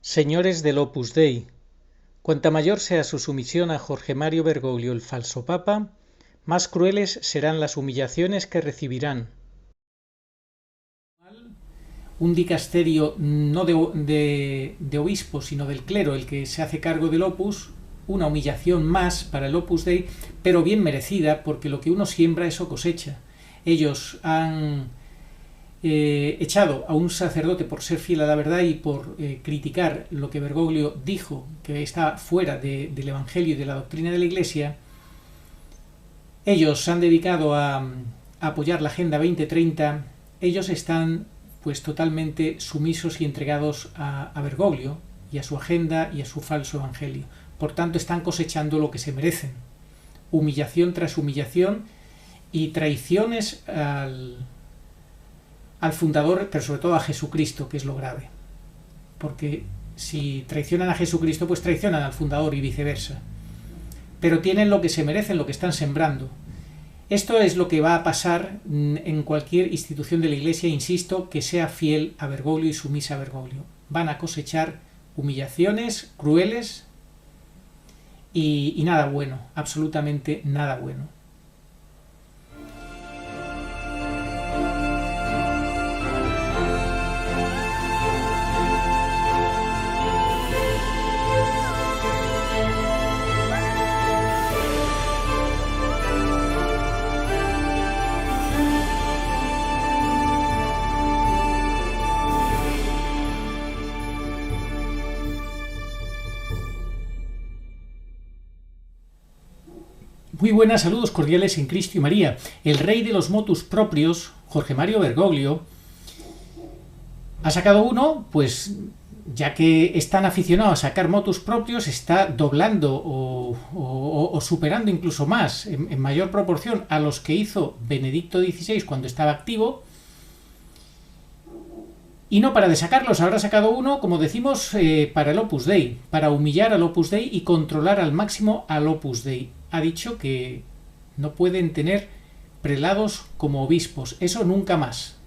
Señores del Opus Dei, cuanta mayor sea su sumisión a Jorge Mario Bergoglio, el falso papa, más crueles serán las humillaciones que recibirán. Un dicasterio no de obispos, sino del clero, el que se hace cargo del Opus, una humillación más para el Opus Dei, pero bien merecida, porque lo que uno siembra, eso cosecha. Ellos han echado a un sacerdote por ser fiel a la verdad y por criticar lo que Bergoglio dijo, que está fuera del Evangelio y de la doctrina de la Iglesia. Ellos se han dedicado a apoyar la Agenda 2030. Ellos están pues totalmente sumisos y entregados a Bergoglio y a su agenda y a su falso evangelio. Por tanto, están cosechando lo que se merecen. Humillación tras humillación y traiciones al fundador, pero sobre todo a Jesucristo, que es lo grave. Porque si traicionan a Jesucristo, pues traicionan al fundador y viceversa. Pero tienen lo que se merecen, lo que están sembrando. Esto es lo que va a pasar en cualquier institución de la Iglesia, insisto, que sea fiel a Bergoglio y sumisa a Bergoglio. Van a cosechar humillaciones crueles y nada bueno, absolutamente nada bueno. Muy buenas, saludos cordiales en Cristo y María. El rey de los motus proprios, Jorge Mario Bergoglio, ha sacado uno, pues ya que es tan aficionado a sacar motus proprios, está doblando o superando incluso más, en mayor proporción, a los que hizo Benedicto XVI cuando estaba activo. Y no para de sacarlos, ahora ha sacado uno, como decimos, para el Opus Dei, para humillar al Opus Dei y controlar al máximo al Opus Dei. Ha dicho que no pueden tener prelados como obispos, eso nunca más.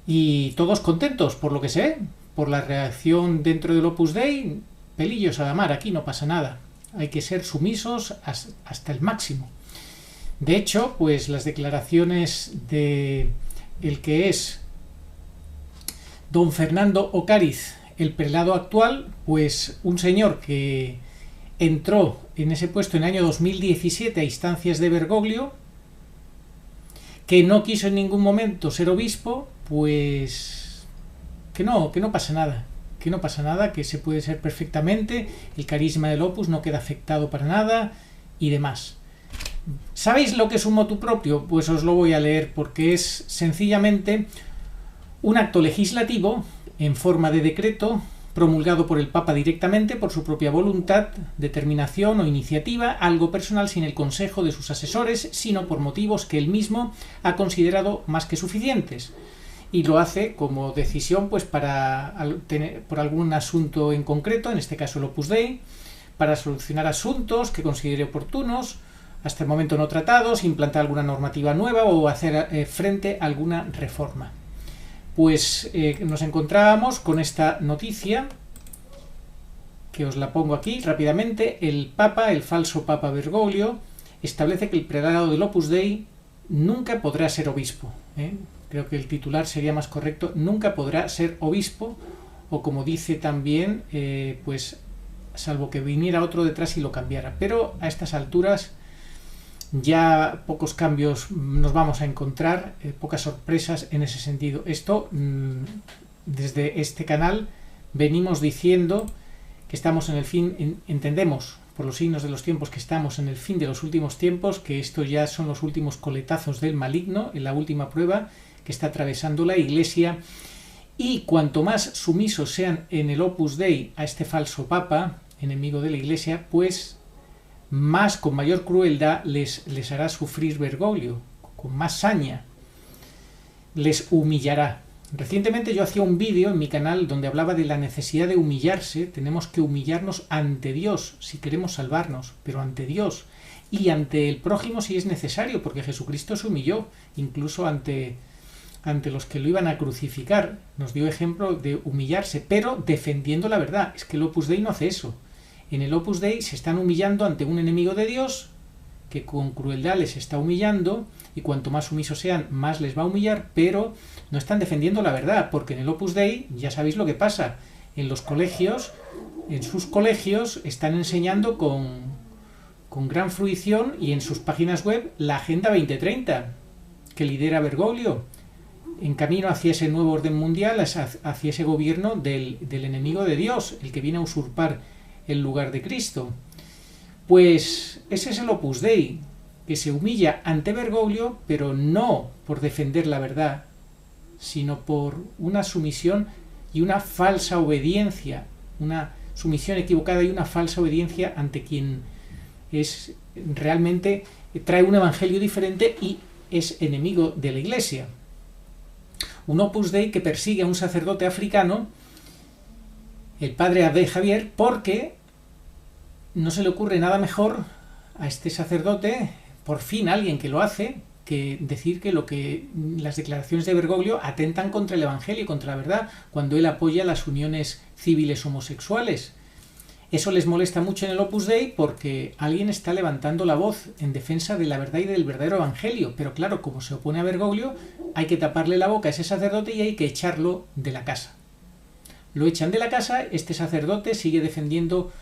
Y todos contentos, por lo que se ve, por la reacción dentro del Opus Dei, pelillos a la mar, aquí no pasa nada. Hay que ser sumisos hasta el máximo. De hecho, pues las declaraciones de el que es don Fernando Ocariz, el prelado actual, pues un señor que entró en ese puesto en el año 2017 a instancias de Bergoglio, que no quiso en ningún momento ser obispo, pues que no pasa nada, que se puede ser perfectamente, el carisma del Opus no queda afectado para nada y demás. ¿Sabéis lo que es un motu proprio? Pues os lo voy a leer porque es sencillamente un acto legislativo en forma de decreto promulgado por el Papa directamente por su propia voluntad, determinación o iniciativa, algo personal sin el consejo de sus asesores, sino por motivos que él mismo ha considerado más que suficientes. Y lo hace como decisión pues para por algún asunto en concreto, en este caso el Opus Dei, para solucionar asuntos que considere oportunos, hasta el momento no tratados, implantar alguna normativa nueva o hacer frente a alguna reforma. Pues nos encontrábamos con esta noticia, que os la pongo aquí rápidamente. El Papa, el falso Papa Bergoglio, establece que el prelado del Opus Dei nunca podrá ser obispo. Creo que el titular sería más correcto, nunca podrá ser obispo, o como dice también, pues salvo que viniera otro detrás y lo cambiara. Pero a estas alturas ya pocos cambios nos vamos a encontrar, pocas sorpresas en ese sentido. Esto, desde este canal, venimos diciendo que estamos en el fin, entendemos por los signos de los tiempos que estamos en el fin de los últimos tiempos, que esto ya son los últimos coletazos del maligno, en la última prueba que está atravesando la Iglesia, y cuanto más sumisos sean en el Opus Dei a este falso Papa, enemigo de la Iglesia, pues más, con mayor crueldad les hará sufrir Bergoglio, con más saña, les humillará. Recientemente yo hacía un vídeo en mi canal donde hablaba de la necesidad de humillarse. Tenemos que humillarnos ante Dios si queremos salvarnos, pero ante Dios y ante el prójimo si es necesario, porque Jesucristo se humilló incluso ante ante los que lo iban a crucificar. Nos dio ejemplo de humillarse, pero defendiendo la verdad. Es que el Opus Dei no hace eso. En el Opus Dei se están humillando ante un enemigo de Dios que con crueldad les está humillando, y cuanto más sumisos sean, más les va a humillar, pero no están defendiendo la verdad, porque en el Opus Dei ya sabéis lo que pasa. En los colegios, en sus colegios, están enseñando con gran fruición y en sus páginas web la Agenda 2030, que lidera Bergoglio, en camino hacia ese nuevo orden mundial, hacia ese gobierno del enemigo de Dios, el que viene a usurpar el lugar de Cristo. Pues ese es el Opus Dei, que se humilla ante Bergoglio, pero no por defender la verdad, sino por una sumisión y una falsa obediencia, una sumisión equivocada y una falsa obediencia ante quien es realmente trae un evangelio diferente y es enemigo de la Iglesia. Un Opus Dei que persigue a un sacerdote africano, el padre Abdel Javier, porque no se le ocurre nada mejor a este sacerdote, por fin alguien que lo hace, que decir que las declaraciones de Bergoglio atentan contra el evangelio y contra la verdad, cuando él apoya las uniones civiles homosexuales. Eso les molesta mucho en el Opus Dei porque alguien está levantando la voz en defensa de la verdad y del verdadero evangelio. Pero claro, como se opone a Bergoglio, hay que taparle la boca a ese sacerdote y hay que echarlo de la casa. Lo echan de la casa, este sacerdote sigue defendiendo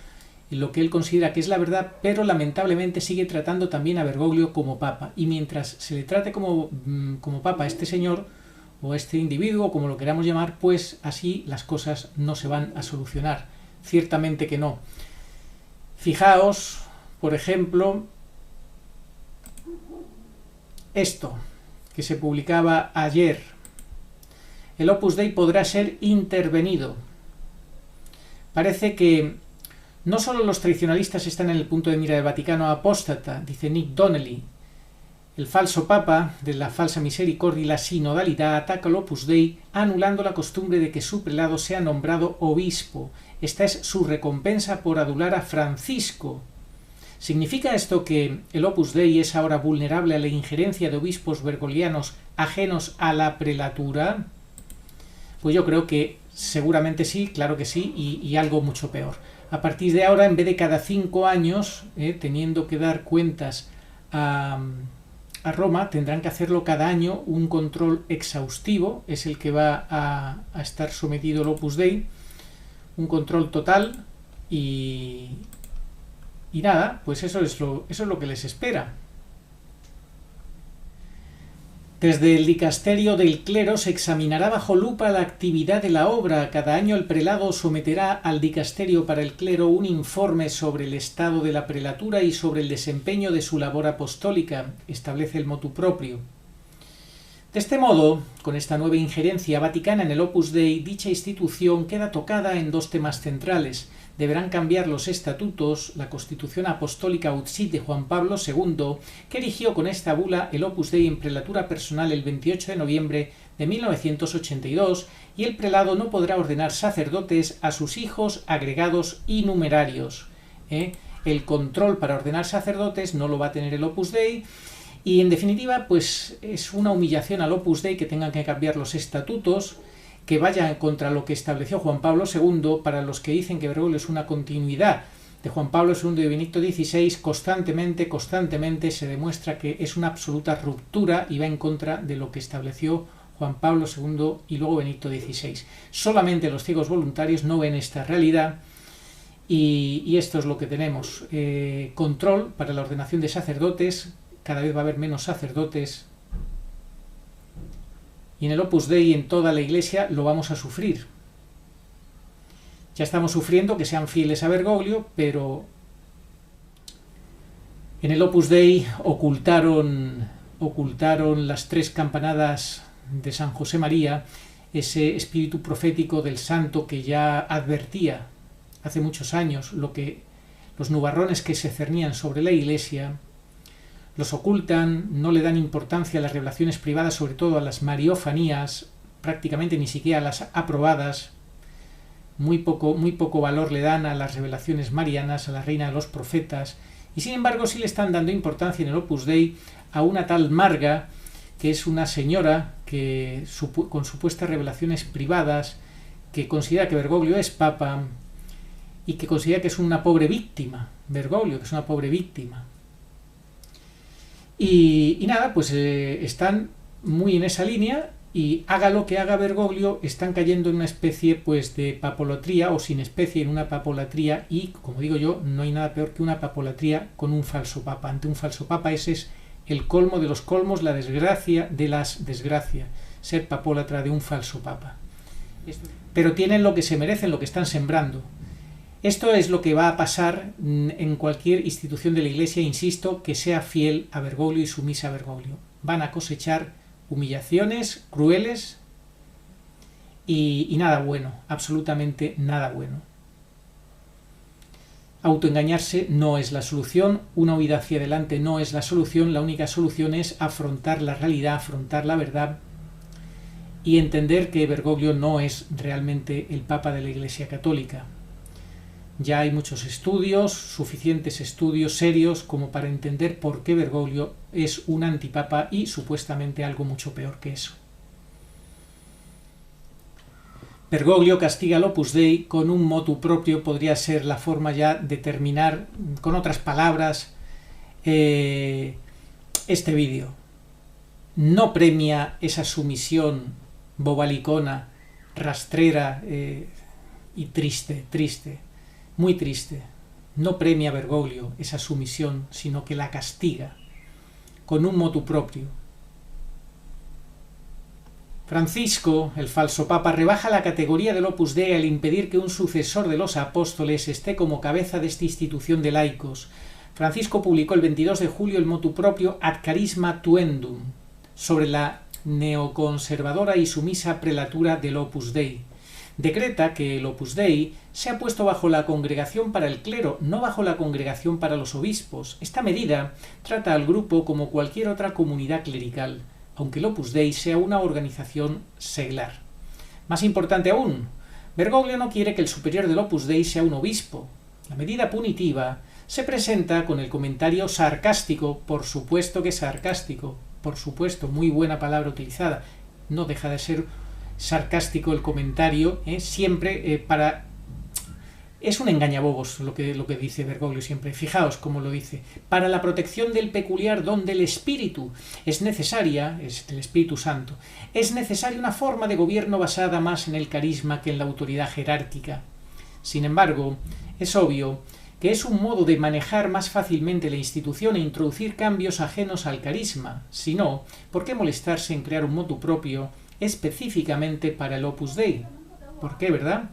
lo que él considera que es la verdad, pero lamentablemente sigue tratando también a Bergoglio como papa. Y mientras se le trate como papa a este señor, o a este individuo, como lo queramos llamar, pues así las cosas no se van a solucionar. Ciertamente que no. Fijaos, por ejemplo, esto que se publicaba ayer. El Opus Dei podrá ser intervenido. Parece que no solo los tradicionalistas están en el punto de mira del Vaticano apóstata, dice Nick Donnelly. El falso papa de la falsa misericordia y la sinodalidad ataca al Opus Dei anulando la costumbre de que su prelado sea nombrado obispo. Esta es su recompensa por adular a Francisco. ¿Significa esto que el Opus Dei es ahora vulnerable a la injerencia de obispos bergoglianos ajenos a la prelatura? Pues yo creo que seguramente sí, claro que sí, y algo mucho peor. A partir de ahora, en vez de cada 5 años, teniendo que dar cuentas a Roma, tendrán que hacerlo cada año un control exhaustivo, es el que va a estar sometido el Opus Dei, un control total y nada, pues eso es lo que les espera. Desde el dicasterio del clero se examinará bajo lupa la actividad de la obra. Cada año el prelado someterá al dicasterio para el clero un informe sobre el estado de la prelatura y sobre el desempeño de su labor apostólica, establece el motu proprio. De este modo, con esta nueva injerencia vaticana en el Opus Dei, dicha institución queda tocada en 2 temas centrales. Deberán cambiar los estatutos, la Constitución Apostólica Ut Sit de Juan Pablo II, que erigió con esta bula el Opus Dei en prelatura personal el 28 de noviembre de 1982, y el prelado no podrá ordenar sacerdotes a sus hijos, agregados y numerarios. El control para ordenar sacerdotes no lo va a tener el Opus Dei, y en definitiva, pues es una humillación al Opus Dei que tengan que cambiar los estatutos, que vayan contra lo que estableció Juan Pablo II. Para los que dicen que Bergoglio es una continuidad de Juan Pablo II y de Benedicto XVI, constantemente se demuestra que es una absoluta ruptura y va en contra de lo que estableció Juan Pablo II y luego Benedicto XVI. Solamente los ciegos voluntarios no ven esta realidad y esto es lo que tenemos. Control para la ordenación de sacerdotes, cada vez va a haber menos sacerdotes. Y en el Opus Dei, en toda la Iglesia, lo vamos a sufrir. Ya estamos sufriendo que sean fieles a Bergoglio, pero en el Opus Dei ocultaron las 3 campanadas de San José María, ese espíritu profético del santo que ya advertía hace muchos años los nubarrones que se cernían sobre la Iglesia. Los ocultan, no le dan importancia a las revelaciones privadas, sobre todo a las mariofanías, prácticamente ni siquiera a las aprobadas. Muy poco valor le dan a las revelaciones marianas, a la reina de los profetas, y sin embargo sí le están dando importancia en el Opus Dei a una tal Marga que es una señora que con supuestas revelaciones privadas, que considera que Bergoglio es papa y que considera que es una pobre víctima, Bergoglio, que es una pobre víctima. Y nada, pues están muy en esa línea, y haga lo que haga Bergoglio, están cayendo en una especie pues de papolatría, o sin especie, en una papolatría, y como digo yo, no hay nada peor que una papolatría con un falso papa. Ante un falso papa ese es el colmo de los colmos, la desgracia de las desgracias, ser papólatra de un falso papa. Pero tienen lo que se merecen, lo que están sembrando. Esto es lo que va a pasar en cualquier institución de la Iglesia, insisto, que sea fiel a Bergoglio y sumisa a Bergoglio. Van a cosechar humillaciones crueles y nada bueno, absolutamente nada bueno. Autoengañarse no es la solución, una huida hacia adelante no es la solución, la única solución es afrontar la realidad, afrontar la verdad y entender que Bergoglio no es realmente el Papa de la Iglesia Católica. Ya hay muchos estudios, suficientes estudios serios como para entender por qué Bergoglio es un antipapa y supuestamente algo mucho peor que eso. Bergoglio castiga al Opus Dei con un motu propio, podría ser la forma ya de terminar, con otras palabras, este vídeo. No premia esa sumisión bobalicona, rastrera y triste. Muy triste. No premia a Bergoglio esa sumisión, sino que la castiga con un motu propio. Francisco, el falso papa, rebaja la categoría del Opus Dei al impedir que un sucesor de los apóstoles esté como cabeza de esta institución de laicos. Francisco publicó el 22 de julio el motu propio Ad Charisma Tuendum sobre la neoconservadora y sumisa prelatura del Opus Dei. Decreta que el Opus Dei se ha puesto bajo la congregación para el clero, no bajo la congregación para los obispos. Esta medida trata al grupo como cualquier otra comunidad clerical, aunque el Opus Dei sea una organización seglar. Más importante aún, Bergoglio no quiere que el superior del Opus Dei sea un obispo. La medida punitiva se presenta con el comentario sarcástico, por supuesto que sarcástico, por supuesto, muy buena palabra utilizada, no deja de ser sarcástico el comentario, siempre para... Es un engañabobos lo que dice Bergoglio siempre. Fijaos cómo lo dice. Para la protección del peculiar don del Espíritu es necesaria, es el Espíritu Santo, es necesaria una forma de gobierno basada más en el carisma que en la autoridad jerárquica. Sin embargo, es obvio que es un modo de manejar más fácilmente la institución e introducir cambios ajenos al carisma. Si no, ¿por qué molestarse en crear un motu propio específicamente para el Opus Dei? ¿Por qué, verdad?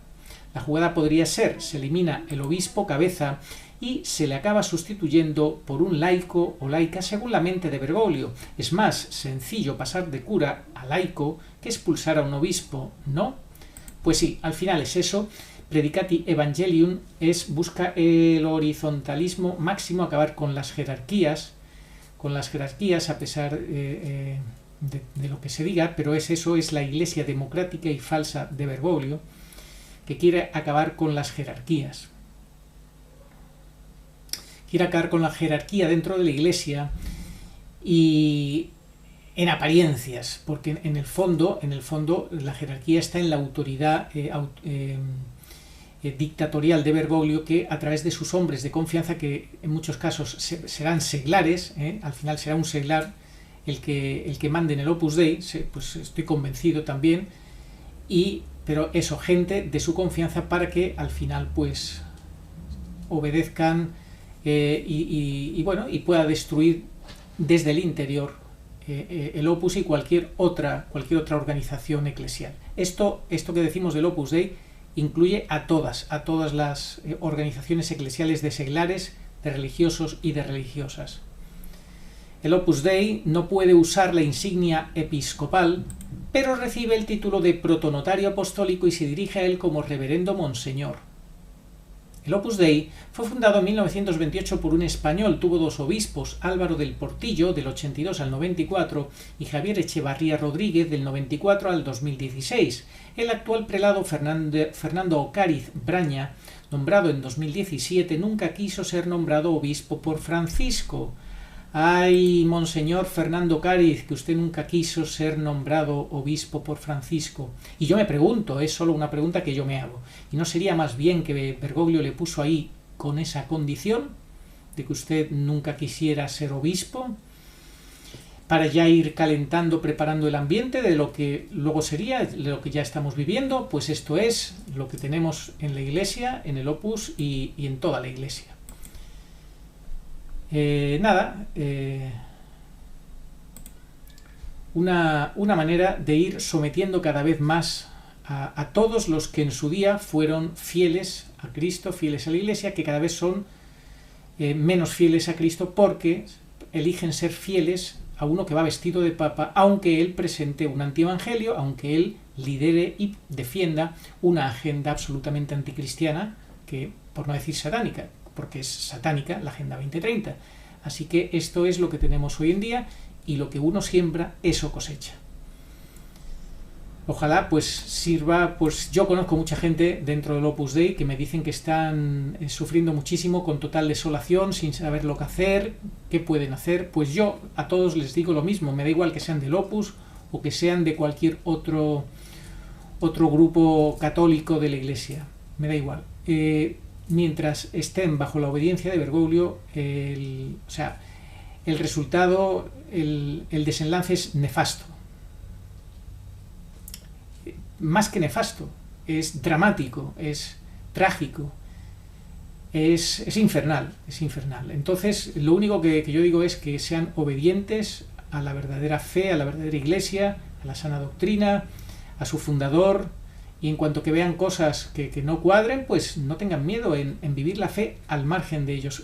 La jugada podría ser, se elimina el obispo cabeza y se le acaba sustituyendo por un laico o laica según la mente de Bergoglio. Es más sencillo pasar de cura a laico que expulsar a un obispo, ¿no? Pues sí, al final es eso. Predicati Evangelium busca el horizontalismo máximo, acabar con las jerarquías a pesar de lo que se diga, pero es eso, es la iglesia democrática y falsa de Bergoglio, que quiere acabar con las jerarquías. Quiere acabar con la jerarquía dentro de la iglesia y en apariencias, porque en el fondo la jerarquía está en la autoridad dictatorial de Bergoglio, que a través de sus hombres de confianza, que en muchos casos serán seglares, al final será un seglar el que mande en el Opus Dei, pues estoy convencido también, pero eso, gente de su confianza para que al final pues obedezcan y pueda destruir desde el interior el Opus y cualquier otra organización eclesial. Esto que decimos del Opus Dei incluye a todas las organizaciones eclesiales de seglares, de religiosos y de religiosas. El Opus Dei no puede usar la insignia episcopal, pero recibe el título de protonotario apostólico y se dirige a él como reverendo monseñor. El Opus Dei fue fundado en 1928 por un español, tuvo dos obispos, Álvaro del Portillo, del 82 al 94, y Javier Echevarría Rodríguez, del 94 al 2016. El actual prelado Fernando Ocáriz Braña, nombrado en 2017, nunca quiso ser nombrado obispo por Francisco. Ay, Monseñor Fernando Cáriz, que usted nunca quiso ser nombrado obispo por Francisco. Y yo me pregunto, es solo una pregunta que yo me hago. ¿Y no sería más bien que Bergoglio le puso ahí con esa condición de que usted nunca quisiera ser obispo, para ya ir calentando, preparando el ambiente de lo que luego sería, de lo que ya estamos viviendo? Pues esto es lo que tenemos en la Iglesia, en el Opus y en toda la Iglesia. Una manera de ir sometiendo cada vez más a todos los que en su día fueron fieles a Cristo, fieles a la Iglesia, que cada vez son menos fieles a Cristo porque eligen ser fieles a uno que va vestido de papa, aunque él presente un antievangelio, aunque él lidere y defienda una agenda absolutamente anticristiana, que por no decir satánica, porque es satánica la Agenda 2030. Así que esto es lo que tenemos hoy en día, y lo que uno siembra, eso cosecha. Ojalá pues sirva. Pues yo conozco mucha gente dentro del Opus Dei que me dicen que están sufriendo muchísimo, con total desolación, sin saber lo que hacer, qué pueden hacer. Pues yo a todos les digo lo mismo, me da igual que sean del Opus o que sean de cualquier otro grupo católico de la Iglesia, me da igual. Mientras estén bajo la obediencia de Bergoglio, el resultado, el desenlace es nefasto. Más que nefasto, es dramático, es trágico, es infernal, es infernal. Entonces, lo único que yo digo es que sean obedientes a la verdadera fe, a la verdadera Iglesia, a la sana doctrina, a su fundador, y en cuanto que vean cosas que no cuadren, pues no tengan miedo en vivir la fe al margen de ellos.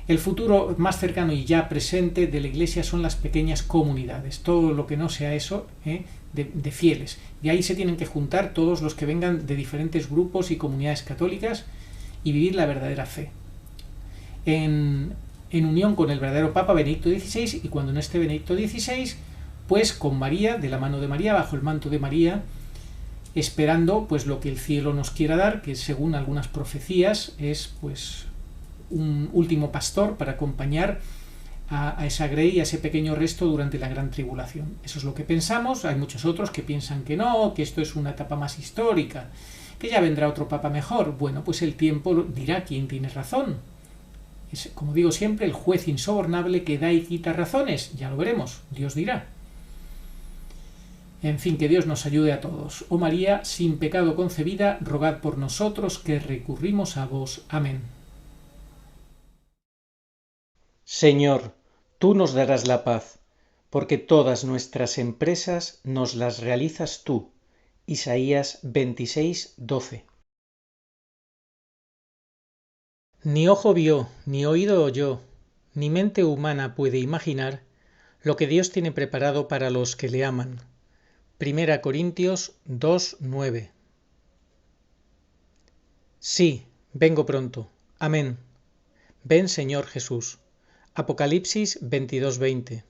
El futuro más cercano y ya presente de la Iglesia son las pequeñas comunidades, todo lo que no sea eso, de fieles. De ahí se tienen que juntar todos los que vengan de diferentes grupos y comunidades católicas y vivir la verdadera fe. En unión con el verdadero Papa Benedicto XVI, y cuando no esté Benedicto XVI, pues con María, de la mano de María, bajo el manto de María, esperando pues lo que el cielo nos quiera dar, que según algunas profecías es pues un último pastor para acompañar a esa grey, a ese pequeño resto durante la gran tribulación. Eso es lo que pensamos. Hay muchos otros que piensan que no, que esto es una etapa más histórica, que ya vendrá otro papa mejor. Bueno, pues el tiempo dirá quién tiene razón. Es, como digo siempre, el juez insobornable que da y quita razones. Ya lo veremos, Dios dirá. En fin, que Dios nos ayude a todos. Oh María, sin pecado concebida, rogad por nosotros que recurrimos a vos. Amén. Señor, tú nos darás la paz, porque todas nuestras empresas nos las realizas tú. Isaías 26:12. Ni ojo vio, ni oído oyó, ni mente humana puede imaginar lo que Dios tiene preparado para los que le aman. 1 Corintios 2:9. Sí, vengo pronto. Amén. Ven, Señor Jesús. Apocalipsis 22:20.